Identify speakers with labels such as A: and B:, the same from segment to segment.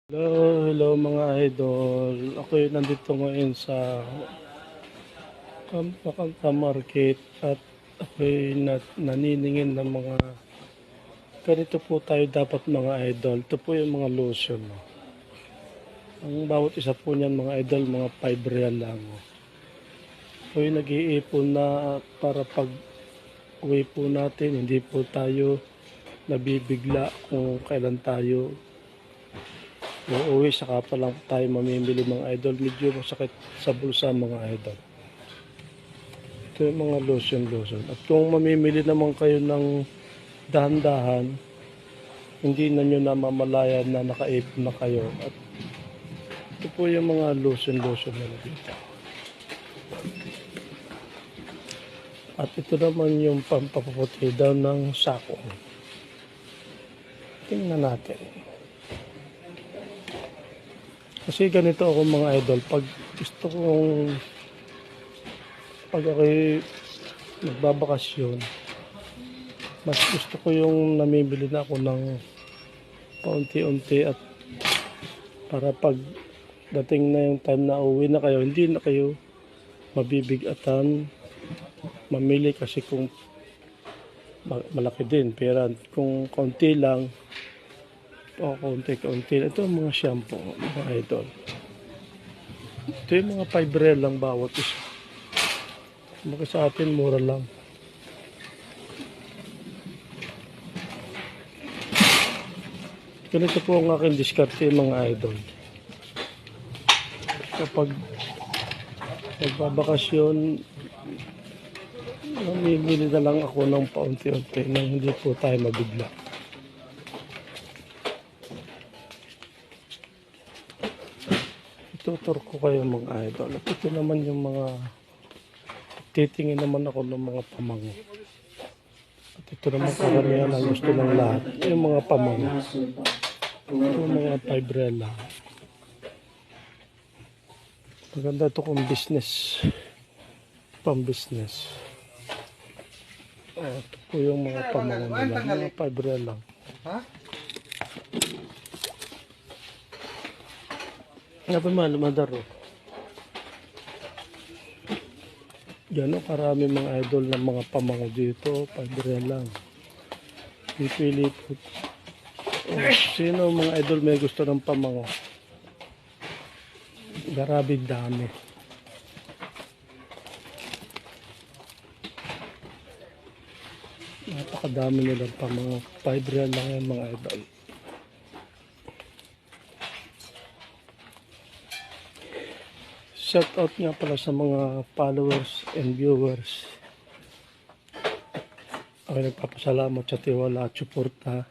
A: Hello mga idol. Ako nandito ngayon sa Kanta Market at ako'y naniningin ng mga ganito po tayo dapat mga idol. Ito po yung mga lotion. Ang bawat isa po niyan mga idol, mga 5 real lang. Ako'y nag-iipon na para pag uwi po natin, hindi po tayo nabibigla kung kailan tayo uuwi, saka pa lang tayo mamimili mga idol. Medyo masakit sa bulsa mga idol. Ito yung mga lotion. At kung mamimili naman kayo ng dahan-dahan, hindi na nyo namamalayan na nakaipon na kayo. At ito po yung mga lotion na dito. At ito naman yung pampaputi daw ng sako. Tingnan natin. Kasi ganito ako mga idol, pag gusto kong pag ako'y nagbabakasyon, mas gusto ko yung namimili na ako ng paunti-unti at para pag dating na yung time na uwi na kayo, hindi na kayo mabibigatan mamili kasi kung malaki din. Pero kung konti lang, o konti. Ito ang mga shampoo, mga idol. Ito yung mga 5 real lang bawat isa. Maka sa atin, mura lang. Ganito po ang aking diskarte mga idol. Kapag nagbabakasyon, mamimili na lang ako ng paunti-unti nang hindi po tayo mabigla. Tutur ko kayo mga idol. At ito naman yung mga titingin naman ako ng mga pamango. At ito naman karamihan ang gusto ng lahat. Yung mga pamango. Ito mga 5 real lang. Maganda ito kung business. Pang business. Ito po yung mga pamango nila. Mga 5 real lang. Nga pa madaro. Gano'n karami mga idol ng mga pamango dito. 5 real lang. Pipili po. Sino mga idol may gusto ng pamango? Grabe dami. Napakadami nilang pamango. 5 real lang yan mga idol. Shout out nga pala sa mga followers and viewers. Ako nagpapasalamat sa tiwala at suporta.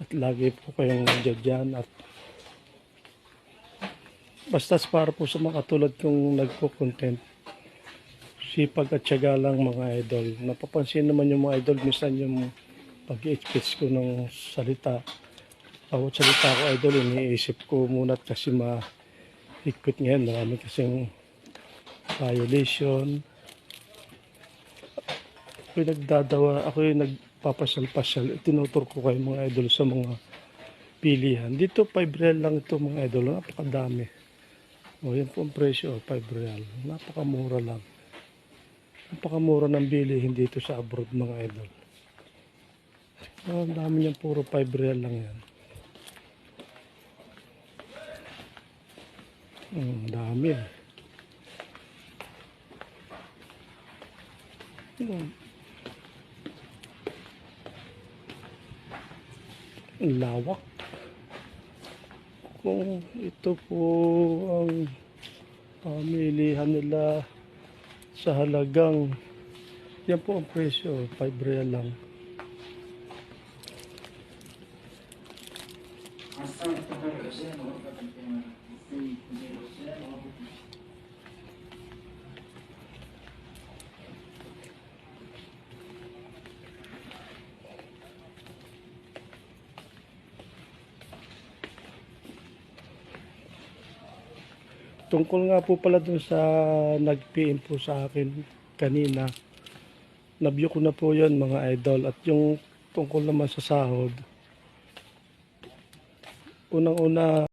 A: At lagi po kayong nandiyan dyan. At basta para po sa mga katulad kong nagpo-content. Sipag at tiyaga lang mga idol. Napapansin naman yung mga idol. Minsan yung pag-i-speech ko ng salita. Bawat salita ko idol, iniisip ko muna kasi higpit ngayon, marami kasing violation. Ako'y nagdadawa, ako'y nagpapasyal-pasyal. Tinutur ko kayo mga idol sa mga pilihan. Dito 5 real lang ito mga idol, napakadami. O yan po ang presyo, 5 real. Napakamura lang. Napakamura ng bilihin dito sa abroad mga idol. Ang dami niyan, puro 5 real lang yan. Dami. Lawak. Kung ito po ang pamilihan nila sa halagang yan po ang presyo, 5 real lang. Tungkol nga po pala dun sa nag-PM po sa akin kanina, na-view ko na po yun mga idol. At yung tungkol naman sa sahod, unang-una